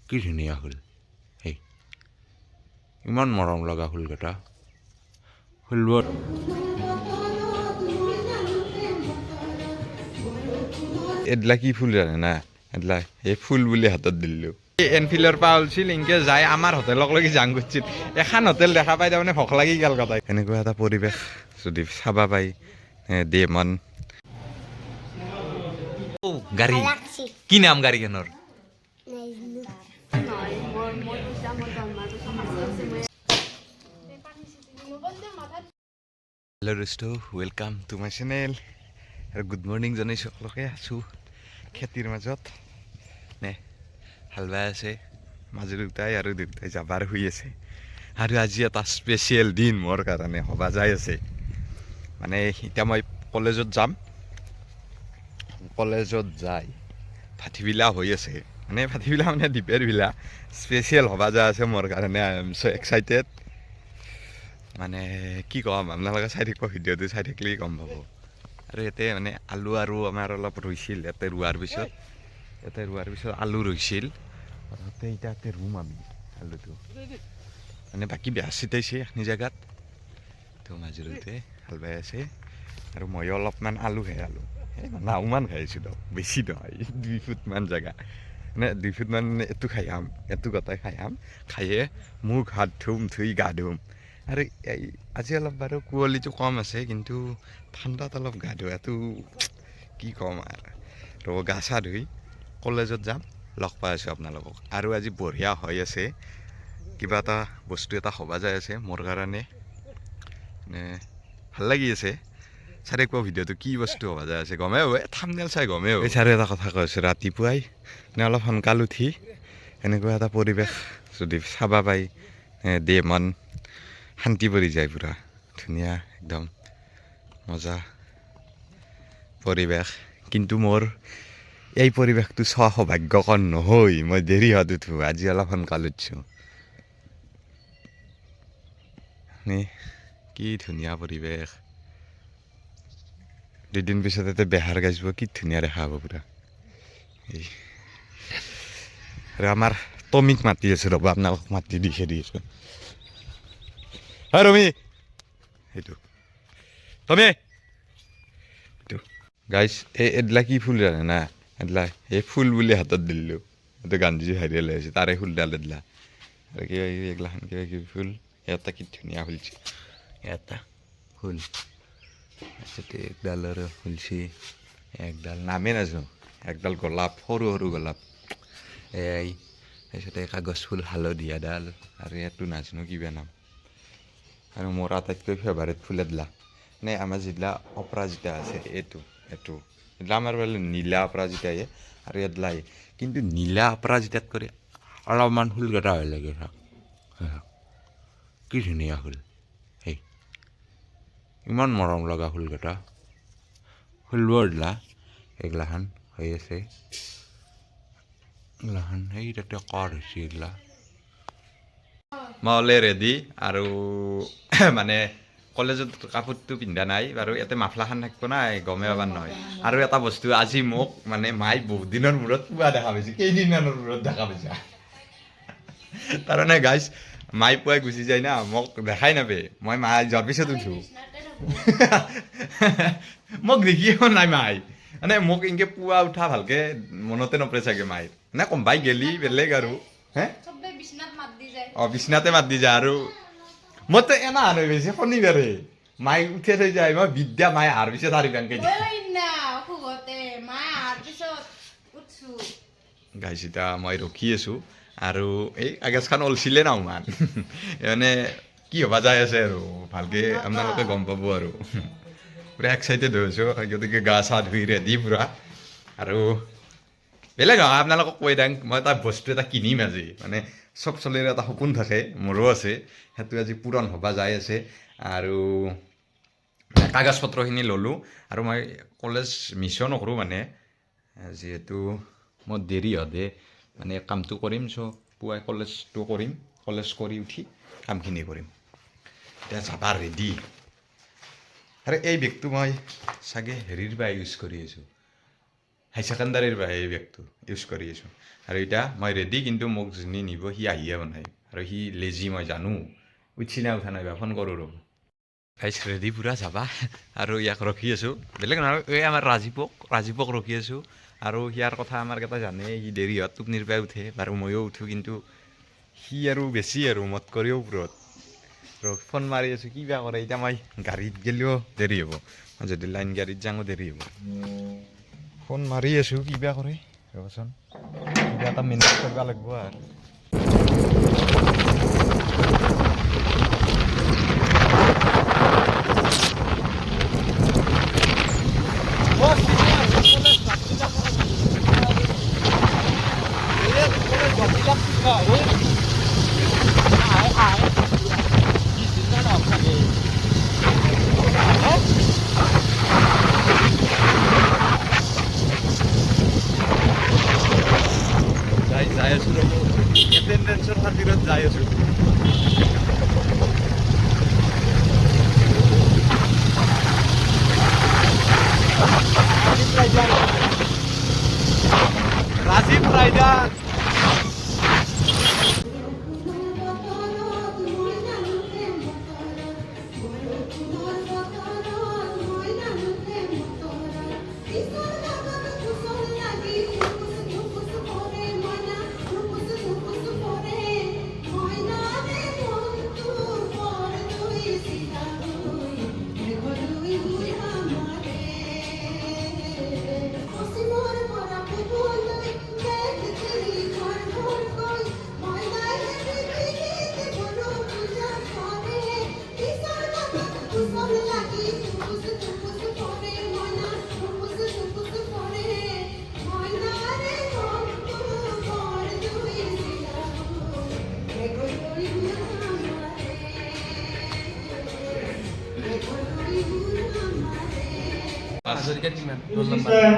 কি ধুনীয়া ফুল সেই ইমান মৰম লগা ফুলকেইটা ফুলবোৰ এডলা কি ফুল জানে না এডলা এই ফুল বুলি হাতত দিলোঁ এনফিল্ডৰ পৰা ওলছিল ইনকে যাই আমাৰ হোটেলক লাগি যাং গৈছিল এখন হোটেল দেখা পাই তাৰমানে ভোক লাগি গ'ল কথা এনেকুৱা এটা পৰিৱেশ যদি চাবা পাই দে মন গাড়ী কি নাম গাড়ীখনৰ হেল্ল' দোস্ত ৱেলকাম টু মাই চেনেল আৰু গুড মৰ্ণিং জনাইছোঁ সকলোকে আছোঁ খেতিৰ মাজত নে হাল বাই আছে মাজু দেউতাই আৰু দেউতাই যাবাৰ শুই আছে আৰু আজি এটা স্পেচিয়েল দিন মোৰ কাৰণে হ'বা যাই আছে মানে এতিয়া মই কলেজত যাম কলেজত যাই ভাটিবিলা হৈ আছে মানে ভাটিবিলা মানে দীপেৰ বিলা স্পেচিয়েল হ'বা যাই আছে মোৰ কাৰণে আই এম ছ' এক্সাইটেড মানে কি ক'ম আপোনালোকে চাই থাকিব ভিডিঅ'টো চাই থাকিলেই গম পাব আৰু ইয়াতে মানে আলু আৰু আমাৰ অলপ ৰৈছিল ইয়াতে ৰোৱাৰ পিছত আলু ৰৈছিল এতিয়া ইয়াতে ৰুম আমি আলুটো মানে বাকী বেয়া চিতাইছে এখিনি জেগাত তো মাজুলীতে হাল বাই আছে আৰু ময়ো অলপমান আলু খাই আলু এই নাওমান খাইছোঁ দিয়ক বেছি নহয় 2 ফুটমান জেগা মানে 2 ফুটমান এইটো খাই আম এইটো গোটাই খাই আম খায়ে মুখ হাত ধুই গা ধুম আৰু আজি অলপ বাৰু কুঁৱলীটো কম আছে কিন্তু ঠাণ্ডাত অলপ গা ধোৱাটো কি ক'ম আৰু গা চা ধুই কলেজত যাম লগ পাই আছোঁ আপোনালোকক আৰু আজি বঢ়িয়া হৈ আছে কিবা এটা বস্তু এটা হ'বা যাই আছে মোৰ কাৰণে মানে ভাল লাগি আছে চাই থাকিব ভিডিঅ'টো কি বস্তু হ'বা যাই আছে গমেই হ'ব থাম্বনেইল চাই গমেই হ'ব চাৰে এটা কথা কৈছোঁ ৰাতিপুৱাই মানে অলপ সোনকাল উঠি এনেকুৱা এটা পৰিৱেশ যদি চাবা পাই দে মন শান্তি পৰি যায় পুৰা ধুনীয়া একদম মজা পৰিৱেশ কিন্তু মোৰ এই পৰিৱেশটো চোৱা সৌভাগ্যকৰ নহৈ মই দেৰি হোৱাত উঠোঁ আজি অলপ সোনকাল উঠিছোঁ কি ধুনীয়া পৰিৱেশ 2 দিন পিছত ইয়াতে বেহাৰ গাজিব কি ধুনীয়া দেখা হ'ব পুৰা এই আৰু আমাৰ টমিক মাতি আছোঁ ৰ'ব আপোনালোকক মাতি দি আছোঁ হয় ৰমি সেইটো টমি এইটো গাইছ এডলা কি ফুল জানে না এডলা এই ফুল বুলি হাতত দিলোঁ এইটো গান্ধীজী ভাইৰেল হৈছে তাৰে ফুলডাল এডলা আৰু কিবা কিবি এগিলাখান কিবা কিবি ফুল এটা কি ধুনীয়া ফুলছে এটা ফুল তাৰপিছতে একডালৰ ফুলছি একডাল নামেই নাজানো একডাল গোলাপ সৰু সৰু গোলাপ এই তাৰপিছতে কাগজ ফুল হালধীয়াডাল আৰু ইয়াতো নাজানো কিবা নাম আৰু মোৰ আটাইতকৈ ফেভাৰেট ফুল এডলা মানে আমাৰ যিগিলা অপৰাজিতা আছে এইটো এডলা আমাৰ বোলে নীলা অপৰাজিতায়ে আৰু এডলাই কিন্তু নীলা অপৰাজিতাত কৰি অলপমান ফুলকেইটা হৈ লাগে কি ধুনীয়া ফুল সেই ইমান মৰম লগা ফুলকেইটা ফুলবোৰ এডলা এইগিলাখান হৈ আছে এইগিলাখান সেই তাতে কৰ হৈছে এইগিলা মই ওলে ৰেডি আৰু মানে কলেজত কাপোৰটো পিন্ধা নাই বাৰু ইয়াতে মাফলাখান থাকিব নাই গমেই পাবাৰ নহয় আৰু এটা বস্তু আজি মোক মানে মায়ে বহুত দিনৰ মূৰত পুৱা দেখা পাইছে কেইদিনমানৰ মূৰত দেখা পাইছা তাৰমানে গাইছ মায়ে পুৱাই গুচি যায় না মোক দেখাই নাপায় মই মায়ে যোৱাৰ পিছত উঠোঁ মোক দেখিও নাই মায়ে মানে মোক এনেকৈ পুৱা উঠা ভালকৈ মনতে নপৰে চাগে মায়ে নে কোনোবাই গেলি বেলেগ আৰু হে বিচনাতে মাত দি যায় আৰু মইতো এনা হান হৈ গৈছে শনিবাৰে মায়ে উঠে থৈ যায় মই বিদ্যা মায়ে আহাৰ পিছত আৰু গানকে গাইছ এতিয়া মই ৰখি আছোঁ আৰু এই কাগজখন ওলছিলে না মান মানে কি হ'বা যাই আছে আৰু ভালকৈ আপোনালোকে গম পাব আৰু পুৰা এক্সাইটেড হৈ আছোঁ গতিকে গা চা ধুই ৰেডি পুৰা আৰু বেলেগ নহয় আপোনালোকক কৈ দিওঁ মই এটা বস্তু এটা কিনিম আজি মানে চব চলিৰ এটা সপোন থাকে মোৰো আছে সেইটো আজি পূৰণ হ'বা যাই আছে আৰু কাগজ পত্ৰখিনি ল'লোঁ আৰু মই কলেজ মিছো নকৰোঁ মানে যিহেতু মই দেৰি হ'লে মানে কামটো কৰিম চ' পুৱাই কলেজটো কৰিম কলেজ কৰি উঠি কামখিনি কৰিম এতিয়া যাবা ৰেডি আৰু এই বেগটো মই চাগে হেৰিৰ পৰা ইউজ কৰি আছোঁ হাই ছেকেণ্ডাৰীৰ পৰা এই বেগটো ইউজ কৰি আছোঁ আৰু এতিয়া মই ৰেডি কিন্তু মোক যোনে নিব সি আহিয়ে বনাই আৰু সি লেজি মই জানো উঠছি না উঠা নাই বা ফোন কৰোঁ ৰ'ব গাইছ ৰেডি পূৰা যাবা আৰু ইয়াক ৰখি আছোঁ বেলেগ নহয় এই আমাৰ ৰাজীৱক ৰখি আছোঁ আৰু সিয়াৰ কথা আমাৰ কেইটা জানে সি দেৰি হোৱাত টোপনিৰ পৰাই উঠে বাৰু ময়ো উঠোঁ কিন্তু সি আৰু বেছি আৰু মত কৰিও ওপৰত ফোন মাৰি আছোঁ কিবা কৰে এতিয়া মই গাড়ীত গ'লেও দেৰি হ'ব যদি লাইন গাড়ীত যাওঁ দেৰি হ'ব ফোন মাৰি আছোঁ কিবা কৰে ৰ'বচোন কিবা এটা মেনেজ কৰিব লাগিব আৰু যাই আছোঁ ৰ'ব এটেণ্ডেঞ্চৰ খাতিৰত যাই আছোঁ Rajiv rider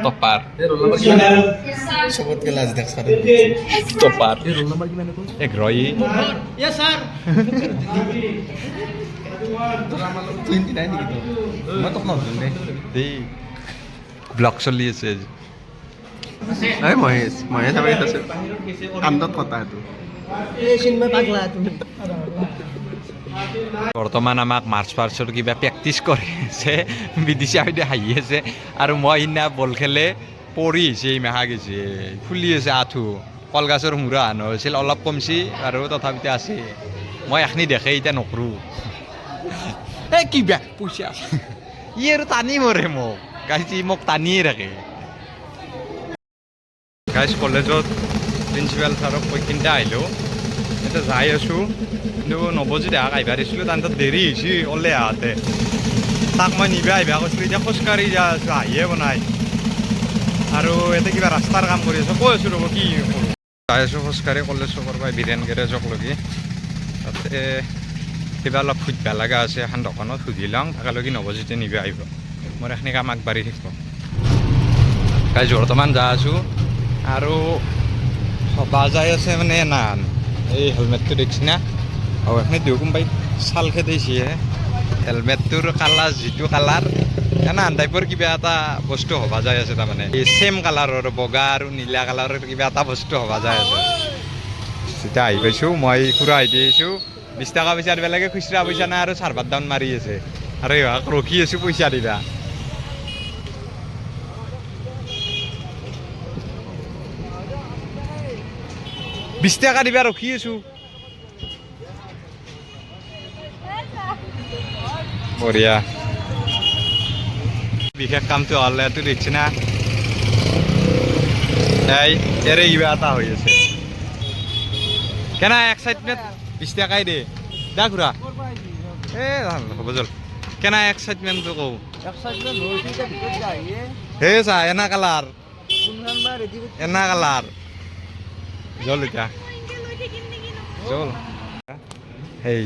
Topar. Sebut kelas dak sare. Topar. Roll number gimana tuh? Groyi. Ya, Sar. 29 gitu. Matok nonton deh. Di blog চলি আছে এই মহেশ আমি এটা কান্দত কথা এইটো এই সিনেমা পাগলা তুমি বৰ্তমান আমাক মাৰ্চ পাৰ্চৰ কিবা প্ৰেক্টিচ কৰি আছে বিদিশা বাইদেউ হাঁহি আছে আৰু মই সিদিনা বল খেলে পৰি আহিছে মেহা গৈছে ফুলি আছে আঁঠু কলগাছৰ মূৰা হান হৈছিল অলপ কমছি আৰু তথাপিতো আছে মই এখনি দেখে এতিয়া নকৰোঁ এই কিবা পইচা ই আৰু টানি মৰে মোক গাইছে মোক টানিয়ে ৰাখে গাইজ কলেজত প্ৰিন্সিপাল ছাৰক কৈ কিনটা আহিলোঁ এতিয়া যাই আছোঁ কিন্তু নৱজিত আহাক আহিব দিছিলোঁ তাহাঁতৰ দেৰি হৈছে ওলাই আহোঁতে তাক মই নিবা আহিবা কৈছিলোঁ এতিয়া খোজকাঢ়ি যাই আছোঁ আহিয়ে বনাই আৰু এতিয়া কিবা ৰাস্তাৰ কাম কৰি আছোঁ কৈ আছোঁ ৰ'ব কি কৰোঁ যাই আছোঁ খোজকাঢ়ি কলেজ চকৰ পৰা বীৰেণ গেৰেজক লগি তাতে কিবা অলপ সুধিব লগা আছে এখন দোকানত সুধি লওঁ তাকেলৈকে নৱজিতে নিবা আহিব মোৰ এখিনি কাম আগবাঢ়ি থাকিব গাইজ বৰ্তমান যাই আছোঁ আৰু সভা যাই আছে মানে না এই হেলমেটটো দেখছি না আৰু এখনি দিওঁ কোনোবাই চাল খেদাইছে হেলমেটটোৰ কালাৰ যিটো কালাৰ এনাহান টাইপৰ কিবা এটা বস্তু হ'বা যাই আছে তাৰমানে এই ছেম কালাৰৰ বগা আৰু নীলা কালাৰৰ কিবা এটা বস্তু হ'বা যাই আছে যেতিয়া আহি পাইছোঁ মই খুৰা আহি আহিছোঁ 20 টকা পইচা দিব লাগে খুচৰা পইচা নাই আৰু চাৰ্ভাৰ ডাউন মাৰি আছে আৰু ইহঁতক ৰখি আছোঁ পইচা দিবা 20 টাকা দিবা ৰখি আছোঁ বঢ়িয়া বিশেষ কামটো হ'লে এইটো দেখিছে না এই এৰে কিবা এটা হৈ আছে কেনা এক্সাইটমেণ্ট 20 টাকাই দে দা ঘূৰা এই হ'ব জল কেনা এক্সাইটমেণ্টটো কওঁ হে চা এনা কালাৰ এনা কালাৰ জল এতিয়া জল সেই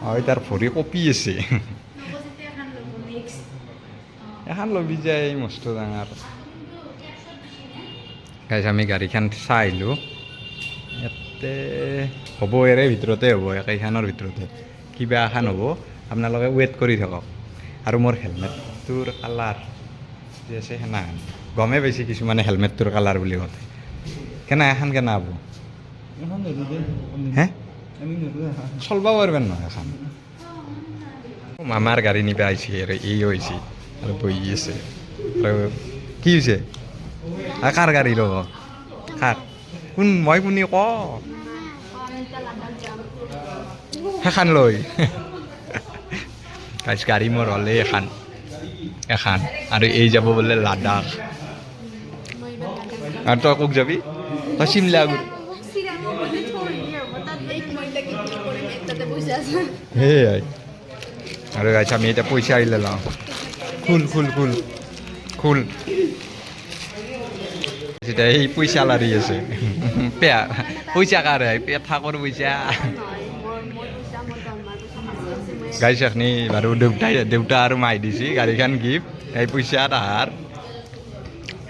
হয় তাৰ ভৰি কঁপি আছে এখন লবি যায় মস্ত ডাঙৰ গাইছ আমি গাড়ীখন চাই আহিলোঁ ইয়াতে হ'ব এৰে ভিতৰতে হ'ব একেইখনৰ ভিতৰতে কিবা এখন হ'ব আপোনালোকে ৱেইট কৰি থাকক আৰু মোৰ হেলমেটটোৰ কালাৰ যি আছে সেনাখন গমে পাইছে কিছুমানে হেলমেটটোৰ কালাৰ বুলি কওঁতে কেনে এখন কেনে হ'ব হে চলব পাৰবেন নহয় এখন মামাৰ গাড়ী নিবা আহিছে আৰু এই হৈছে আৰু বহি আছে আৰু কি হৈছে কাৰ গাড়ী ৰ'ব কাৰ কোন মই শুনি ক সেইখন লৈ গাড়ী মোৰ হ'লে এখন আৰু এই যাব বোলে লাডাখ আৰু তই ক'ত যাবি তই চিমলা সেয়াই আৰু গাইছ আমি এতিয়া পইচা আহিলে লওঁ খুল এতিয়া এই পইচা লাৰি আছে পেয়া পইচা কাৰ পেঠাকৰ পইচা গাড়ী চাখনি বাৰু দেউতা আৰু মাই দিছে গাড়ীখন গিফ্ট এই পইচা তাহাৰ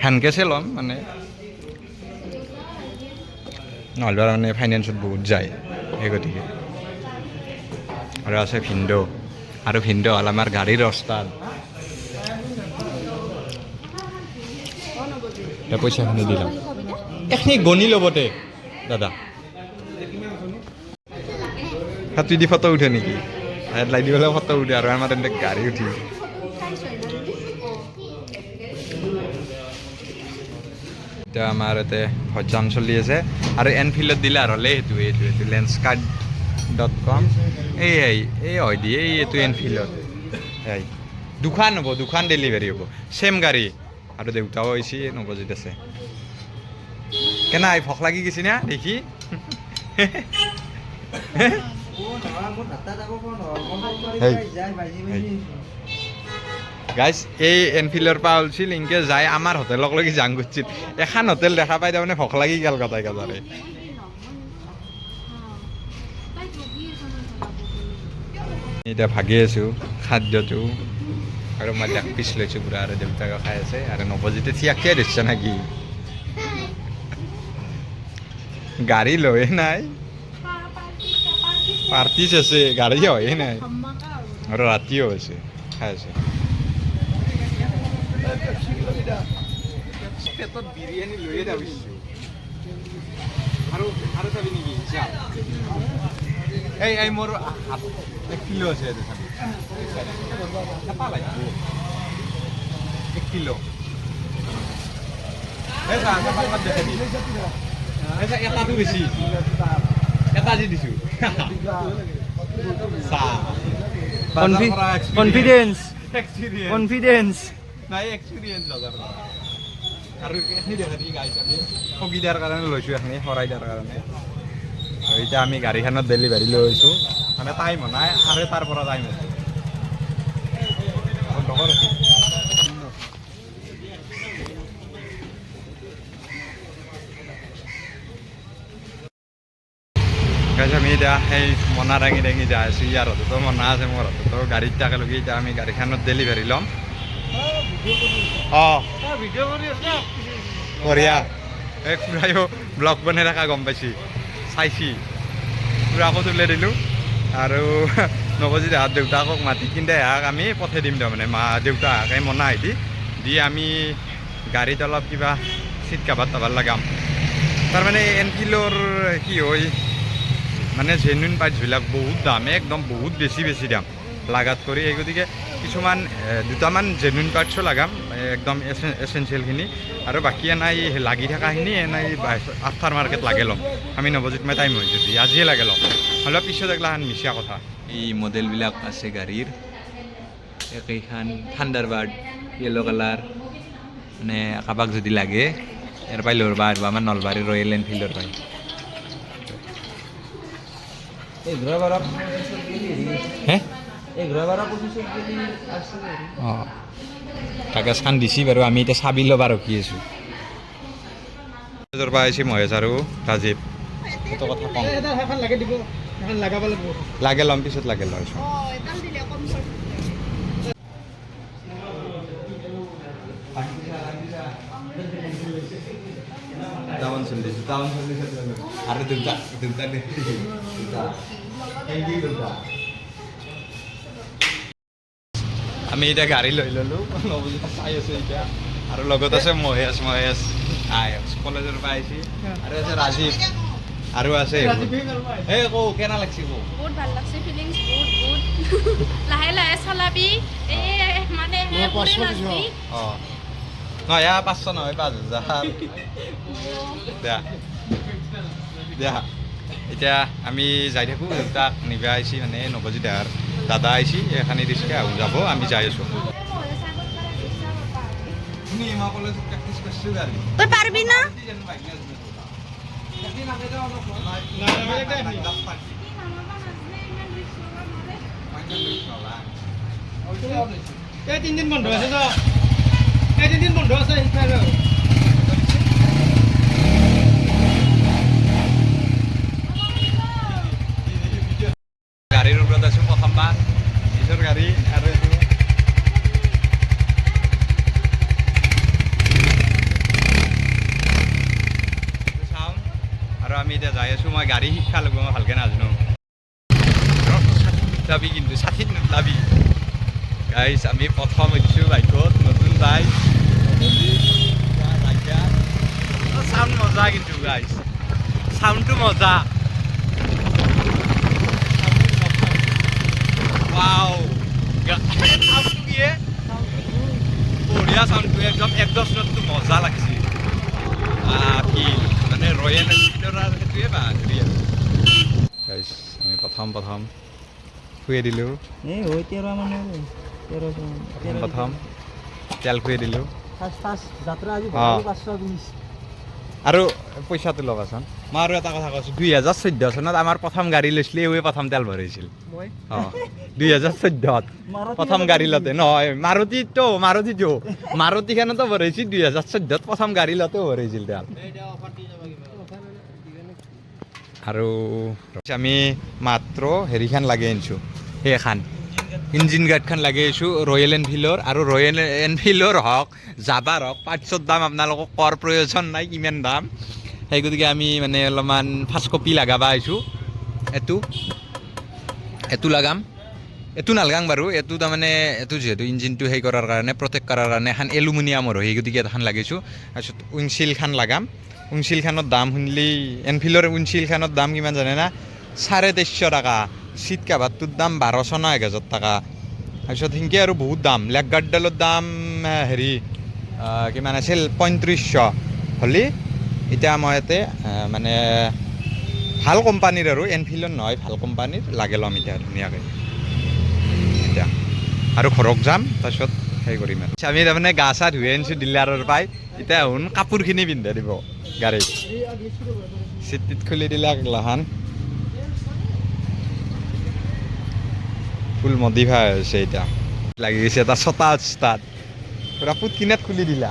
সেনকেছে ল'ম মানে নহ'লে মানে ফাইনেন্সত বহুত যায় সেই গতিকে আৰু আছে ভিনদেউ আৰু ভিনদেউ হ'ল আমাৰ গাড়ীৰ অস্তাদ পইচাখিনি দিলাম এইখিনি গণি ল'ব দে দাদা তুই দি ফটো উঠে নেকি লাই দি পেলাই ফটো উঠে আৰু আমাৰ তেন্তে গাড়ী উঠি এতিয়া আমাৰ ইয়াতে ভজাম চলি আছে আৰু এনফিল্ডত দিলে আৰু হ'লে এইটো লেন্সকাৰ্ট.com এই হয় দিয়ে এইটো এনফিল্ডত এই দুখন হ'ব দুখন ডেলিভাৰী হ'ব ছেম গাড়ী আৰু দেউতাও হৈছে নৱজিত আছে কেনে ভোক লাগি গৈছে না দেখি গাইজ এই এনফিল্ডৰ পৰা ওলছিল ইনকে যাই আমাৰ হোটেলক লাগি যাং গৈছিল এখন হোটেল দেখা পাই তাৰমানে ভোক লাগি গ'ল কটাই কাজাৰে এতিয়া ভাগি আছোঁ খাদ্যটো আৰু মই লেগ পিচ লৈছোঁ পুৰা আৰু দেউতাকে খাই আছে আৰু নৱজিতে থিয়াকিয়াই দিছে নেকি গাড়ী লৈয়ে নাই পাৰ্টিছ আছে গাড়ী হয়ে নাই আৰু ৰাতিও হৈছে খাই আছে পেটত বিৰিয়ানী লৈয়ে ভাবিছোঁ আৰু চাবি নেকি এই মোৰ 1 কিলো আছে ইয়াতে চাবি 1 কিলো এটাটো বেছি এটা যি দিছোঁ কনফিডেন্স নাই এক্সপিৰিয়েঞ্চ লগাৰ আৰু এইখিনি দেখা দি গাইছ আমি ঠগি দিয়াৰ কাৰণে লৈছোঁ এইখিনি শৰাই দিয়াৰ কাৰণে এতিয়া আমি গাড়ীখনত ডেলিভাৰী লৈ আহিছোঁ মানে টাইম নাই আৰু তাৰ পৰা টাইম আছে গাইছ আমি এতিয়া সেই মনা দাঙি যাই আছোঁ ইয়াৰ হাততো মনা আছে মোৰ হাততো গাড়ীত একেলগে এতিয়া আমি গাড়ীখনত ডেলিভাৰী ল'ম বঢ়িয়া এই খুৰায়ো ব্লগ বনাই থকা গম পাইছি চাইছি খুৰাকো তুলাই দিলোঁ আৰু নৱজিত দেউতাকক মাতি কিনে আহক আমি পঠাই দিম তাৰমানে দেউতা আহক এই মনা আহি দি আমি গাড়ীত অলপ কিবা চিট কাভাৰ টাভাৰ লগাম তাৰমানে এনফিল্ডৰ কি হয় মানে জেনুইন পাৰ্টছবিলাক বহুত দাম একদম বহুত বেছি দাম লাগাত কৰি এই গতিকে কিছুমান দুটামান জেনুইন পাৰ্টছো লাগাম একদম এচেঞ্চিয়েলখিনি আৰু বাকী এনাই লাগি থকাখিনি এনাই আফটাৰ মাৰ্কেট লাগে ল'ম আমি নৱজিত মই টাইম হৈ যদি আজিয়ে লাগে ল'ম হ'লেও পিছত এগিলাখান মিছা কথা এই মডেলবিলাক আছে গাড়ীৰ একেইখান থাণ্ডাৰবাৰ্ড য়েল্ল' কালাৰ মানে কাৰোবাক যদি লাগে ইয়াৰ পৰাই ল'ব পাৰিব আমাৰ নলবাৰী ৰয়েল এনফিল্ডৰ পৰাই হে অঁ কাগজখন দিছি বাৰু আমি এতিয়া চাবি ল'বা ৰখি আছোঁ পৰা আহিছে মহেশ আৰু ৰাজীৱ সেইটো কথা কওঁ লাগে ল'ম পিছত লাগে লৈছোঁ টাউন চল্লিছ আৰু দুটা আমি এতিয়া গাড়ী লৈ ল'লোঁ নৱজিত চাই আছোঁ এতিয়া আৰু লগত আছে মহেশ কলেজৰ পৰা আহিছে আৰু আছে ৰাজীৱ আৰু আছে এই কৌ কেনা লাগছে কৌ বহুত ভাল লাগছে ফিলিংছ বহুত লাহে লাহে চলাবি এই মানে অঁ নহয় 500 নহয় 5000 দিয়া এতিয়া আমি যাই থাকোঁ তাক নিবা আহিছি মানে নৱজিত দাৰ দাদা আহিছি এখানি ৰিক্সা যাব আমি যাই আছোঁ তই পাৰিবি না তিনদিন বন্ধ আছে তো তিনদিন বন্ধ আছে গাড়ীৰ ওপৰত আছোঁ প্ৰথমবাৰ নিজৰ গাড়ী আৰু এইটো চাওঁ আৰু আমি এতিয়া যাই আছোঁ মই গাড়ী শিক্ষা ল'ব মই ভালকৈ নাজানো নুঠাবি কিন্তু ষাঠিত নুঠাবি গাইছ আমি প্ৰথম হৈছোঁ বাইকত নতুন বাইক চাউণ্ড মজা কিন্তু গাইছ চাউণ্ডটো মজা Wow, সাউণ্ডটো কি বঢ়িয়া চাউণ্ডটো একদম একদম মজা লাগছে ফিল মানে ৰয়েল এনফিল্ডৰ সেইটোৱে বা গাইছ আমি প্ৰথম খুৱাই দিলোঁ প্ৰথম তেল খুৱাই দিলোঁ আৰু পইচাটো ল'বাচোন মই আৰু এটা কথা কৈছোঁ 2014 চনত আমাৰ প্ৰথম গাড়ী লৈছিলে এওঁৱে প্ৰথম তেল ভৰাইছিল অঁ 2014ত প্ৰথম গাড়ী লওঁতে নহয় মাৰুতিখনতো ভৰাইছিল 2014ত প্ৰথম গাড়ী লওঁতেও ভৰাইছিল তেল আৰু আমি মাত্ৰ হেৰিখন লাগি আনিছোঁ সেইখন ইঞ্জিন গাৰ্ডখন লাগি আহিছোঁ ৰয়েল এনফিল্ডৰ আৰু ৰয়েল এনফিল্ডৰ হওক জাবাৰ হওক পাৰ্টছৰ দাম আপোনালোকক কোৱাৰ প্ৰয়োজন নাই কিমান দাম সেই গতিকে আমি মানে অলপমান ফাৰ্ষ্ট কপি লগাব আহিছোঁ এইটো লগাম এইটো নালগাং বাৰু এইটো তাৰমানে এইটো যিহেতু ইঞ্জিনটো সেই কৰাৰ কাৰণে প্ৰটেক্ট কৰাৰ কাৰণে এখন এলুমিনিয়ামৰ হয় সেই গতিকে এখন লাগিছোঁ তাৰপিছত উইণ্ডশ্বিল্ডখন লগাম উইণ্ডশ্বিল্ডখনৰ দাম শুনিলি এনফিল্ডৰ উইণ্ডশ্বিল্ডখনৰ দাম কিমান জানে না 2350 টকা চিট কাভাৰটোৰ দাম 1200 না 1000 টকা তাৰপিছত সেনেকৈ আৰু বহুত দাম লেগ গাৰ্ডডালৰ দাম হেৰি কিমান আছিল 3500 হ'লে এতিয়া মই ইয়াতে মানে ভাল কোম্পানীৰ আৰু এনফিল্ডৰ নহয় ভাল কোম্পানীৰ লাগে ল'ম এতিয়া ধুনীয়াকৈ এতিয়া আৰু ঘৰত যাম তাৰপিছত সেই কৰিম আৰু আমি তাৰমানে গা চা ধুই আনিছোঁ ডিলাৰৰ পৰাই এতিয়া শুন কাপোৰখিনি পিন্ধাই দিব গাড়ীত চিট টিট খুলি দিলে আগলাখান ফুল মডিফাই হৈছে এতিয়া লাগি গৈছে এটা ছটা ষ্টাৰ্ট পূৰা ফুট কিনাত খুলি দিলা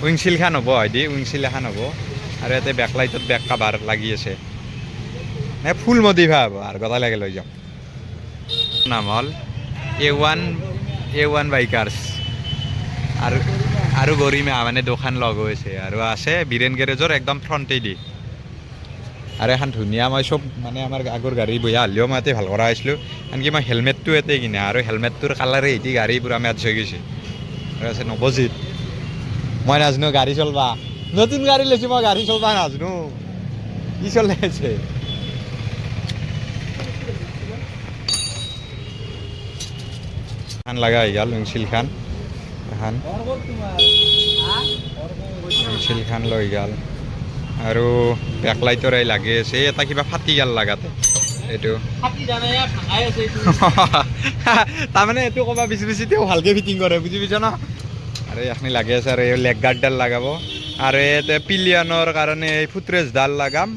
উইংচিলখন হ'ব হয়দি উইংচিল এখন হ'ব আৰু ইয়াতে বেকলাইটত বেক কাভাৰ লাগি আছে ফুল মডিফাই হ'ব আৰু গোটাই লাগে লৈ যাম নাম হ'ল A1 বাইকাৰ্ছ আৰু গৰিমা মানে দোকান লগ হৈছে আৰু আছে বীৰেন গেৰেজৰ একদম ফ্ৰণ্টেদি আৰু এখন ধুনীয়া মই চব মানে আমাৰ আগৰ গাড়ী বঢ়িয়া হ'লেও মই ইয়াতে ভাল কৰা আহিছিলোঁ আনকি মই হেলমেটটো ইয়াতে কিনে আৰু হেলমেটটোৰ কালাৰে এটি গাড়ী পূৰা মেটচ হৈ গৈছে আৰু আছে নৱজিত মই নাজানো গাড়ী চলবা নতুন গাড়ী লৈছোঁ মই গাড়ী চলবা নাজানো কি চলাই আছে খান লগা হৈ গ'ল উইংচিলখন এখন উইংচিলখন লৈ গ'ল আৰু বেকলাইটৰ লাগি আছে এটা কিবা ফাটি গ'ল লাগাতে এইটো তাৰমানে এইটো ক'বা বেছি তেওঁ ভালকৈ ফিটিং কৰে বুজি পাইছ ন আৰু এইখিনি লাগি আছে আৰু এই লেগ গাৰ্ডডাল লগাব আৰু ইয়াতে পিলিয়নৰ কাৰণে এই ফুটৰেছডাল লগাম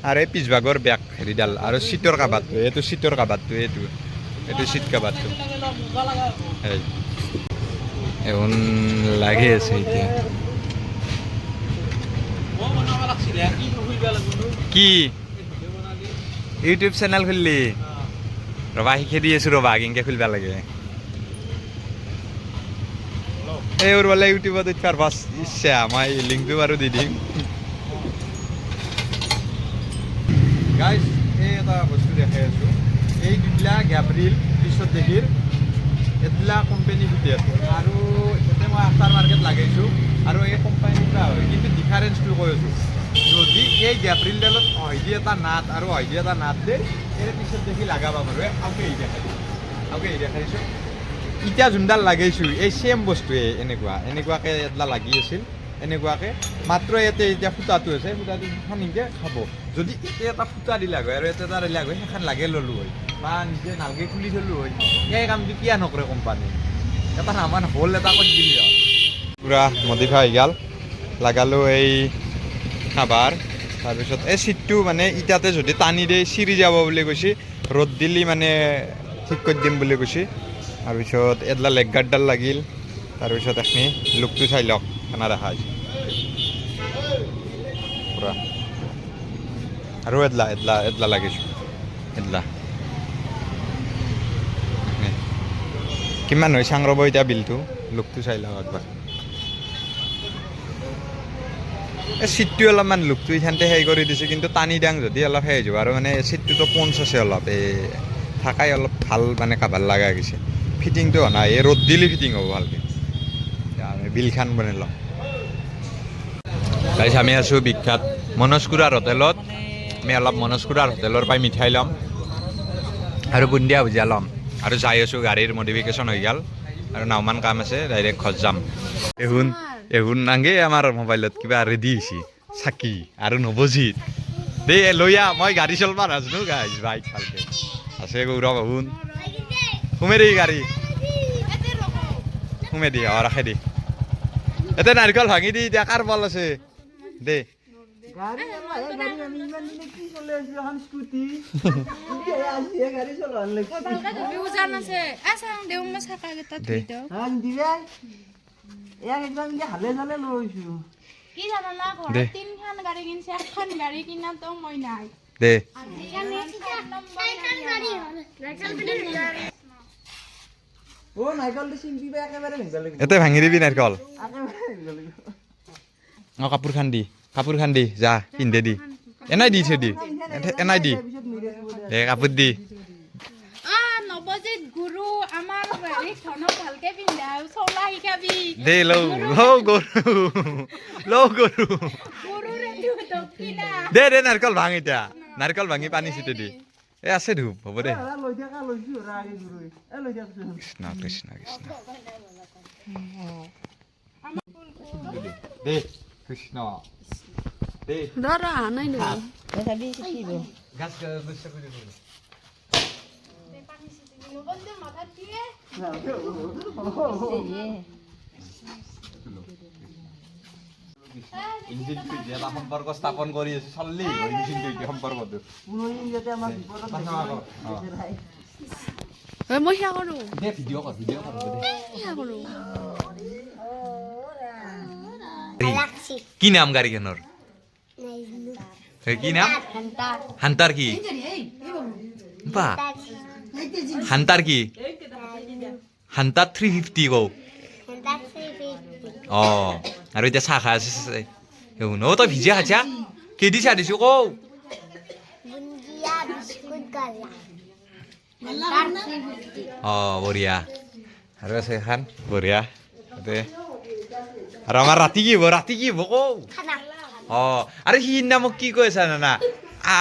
আৰু এই পিছভাগৰ বেক হেৰিডাল আৰু চিটৰ কাভাৰটো এইটো চিটৰ কাভাৰটো এইটো চিট কাভাৰটো এখন লাগি আছে এতিয়া কি ইউটিউব চেনেল খুলিলি ৰবা শিকাই দি আছোঁ ৰবা কেনেকৈ খুলিব লাগে এই বোলে ইউটিউবত উঠিবাৰ বাছ ইচ্ছা মই লিংকটো বাৰু দি দিম গাইজ এই এটা বস্তু দেখাই আছোঁ এই দুইলা গ্যাব্ৰিল পিছত দেখিৰ এডলা কোম্পানী ভিতৰত আছে আৰু ইয়াতে মই আফটাৰ মাৰ্কেট লগাইছোঁ আৰু এই কোম্পানীৰ পৰা হয় কিন্তু ডিফাৰেঞ্চটো কৈ আছোঁ যদি এই গেপ্ৰিলডালত হয়দি এটা নাট আৰু হয়দি এটা নাট দিয়ে ইয়াৰ পিছত দেখি লগাব পাৰোঁ আগে এই দেখাইছোঁ এতিয়া যোনডাল লগাইছোঁ এই ছেম বস্তুৱে এনেকুৱাকৈ এডলা লাগি আছিল এনেকুৱাকৈ মাত্ৰ ইয়াতে এতিয়া সূতাটো আছে সূতাটো সানিকে খাব যদি এতিয়া এটা সূতা দিলা হয় আৰু এটা দিলা হয় সেইখন লাগে ল'লোঁ হয় বা নিজে নালগে খুলি থ'লোঁ হয় সেই কামটো কিয় নকৰে কোম্পানী এটা আমাৰ হ'ল এটা কৰি দিলি হয় পূৰা মডিফাই হৈ গ'ল লগালোঁ এই খাবাৰ তাৰপিছত এই চিটটো মানে ইটাতে যদি টানি দিয়ে চিৰি যাব বুলি কৈছে ৰ'দ দিলি মানে ঠিক কৰি দিম বুলি কৈছে তাৰপিছত এডলা লেগ গাৰ্ডডাল লাগিল তাৰপিছত এইখিনি লুকটো চাই লওক কেনে দেখা হৈছে পূৰা আৰু এডলা লাগিছোঁ এডলা কিমান হয় চাং ৰ'ব এতিয়া বিলটো লুকটো চাই লওক একবাৰ এই চিটটো অলপমান লুকটো ইখানতে হেৰি কৰি দিছে কিন্তু টানি দাং যদি অলপ হেৰি যাব আৰু মানে চিটটোতো পঞ্চ আছে অলপ এই থাকাই অলপ ভাল মানে কাভাৰ লগা গৈছে ফিটিংটো হোৱা নাই এই ৰ'দ দিলে ফিটিং হ'ব ভালকৈ আমি বিলখন বনাই লওঁ গাইছ আমি আছোঁ বিখ্যাত মনোজ খুৰাৰ হোটেলত আমি অলপ মনোজ খুৰাৰ হোটেলৰ পৰাই মিঠাই ল'ম আৰু বুন্দিয়া ভুজিয়া ল'ম আৰু যাই আছোঁ গাড়ীৰ মডিফিকেশ্যন হৈ গ'ল আৰু নাওমান কাম আছে ডাইৰেক্ট ঘৰত যাম এহুন নাংগে আমাৰ মোবাইলত কিবা ৰেডি হৈছে চাকি আৰু নবজিত দেই লৈ আহ মই গাড়ী চলাব নাজানো গাইছ বাইক ভালকৈ আছে গৌৰৱ এহুন সোমে দেই গাড়ী সোমে দি ৰাখে দি এতিয়া নাৰিকল ভাঙি দি এতিয়া কাৰ বল আছে দে দে এতে ভাঙি দিবি নাৰিকল অঁ কাপোৰ খান দি যা পিন্ধে দি এনাই দি থৈ দি এনাই দি দে কাপোৰ দি নৱজিত গুৰু আমাৰ হেৰি ধনক ভালকে পিন্ধাও চলা শিকাবি দে লৌ গৰু দে নাৰিকল ভাঙ এতিয়া নাৰিকল ভাঙি পানী চিটি দি এই আছে ধূপ হ'ব দে কৃষ্ণ কৃষ্ণ কৃষ্ণ দে কৃষ্ণ দে ধৰ আনাই ন গাছ বস্তা কৰি দিব ইঞ্জিনটো এটা সম্পৰ্ক স্থাপন কৰি আছে চল্লি ইঞ্জিনটো সম্পৰ্কটো মই সেয়া কৰোঁ দে ভিডিঅ' কৰ সেয়া কৰোঁ কি নাম গাড়ীখনৰ কি নাম হান্তাৰ কি বা হান্তাৰ কি হান্তাৰ 350 কওঁ অঁ আৰু এতিয়া চাহ খাই আছে ন তই ভিজিয়া খাইছা কেদি চাহ দিছোঁ কওঁ অঁ বঢ়িয়া আৰু আছে এখন বঢ়িয়া আৰু আমাৰ ৰাতি কি হ'ব কওঁ অঁ আৰু সিদিনা মোক কি কৈ আছা নানা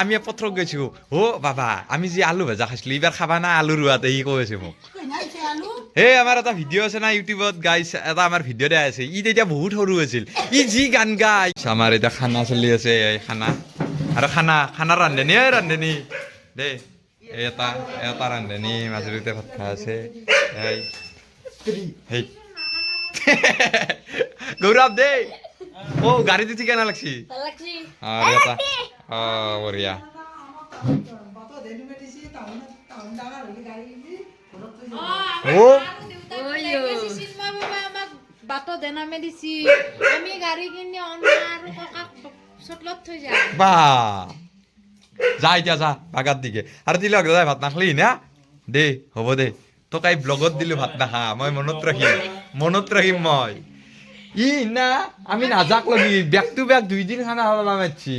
আমি পথৰক গৈছোঁ বাবা আমি যে আলু ভাজা খাইছিলোঁ এইবাৰ খাবা না আলু ৰোৱাতে সি কৈ আছে মোক এই আমাৰ এটা ভিডিঅ' আছে না ইউটিউবত গাইছ এটা আমাৰ ভিডিঅ' দিয়া আছে ই তেতিয়া বহুত সৰু আছিল ই যি গান গাই আমাৰ এতিয়া খানা চলি আছে এই খানা আৰু খানা ৰান্ধনি দেই এটা ৰান্ধনি মাজুলীতে ভাত খাই আছে সেই গৌৰৱ দেই গাড়ীটো ঠিকে নালাগছি আৰু এটা বঢ়িয়া বাটত দেনামে দিছি আমি গাড়ী কিনি অনাৰ ককাক চটলত থৈ যাম বা যা এতিয়া যা বাগাত দিকে আৰু তিলক দাদাই ভাত নাখালি না দে হ'ব দে তোক এই ব্লগত দিলোঁ ভাত নাখা মই মনত ৰাখিম মই ই না আমি নাযাক লগি বেক টু বেক 2 দিন খানা খাব মাৰছি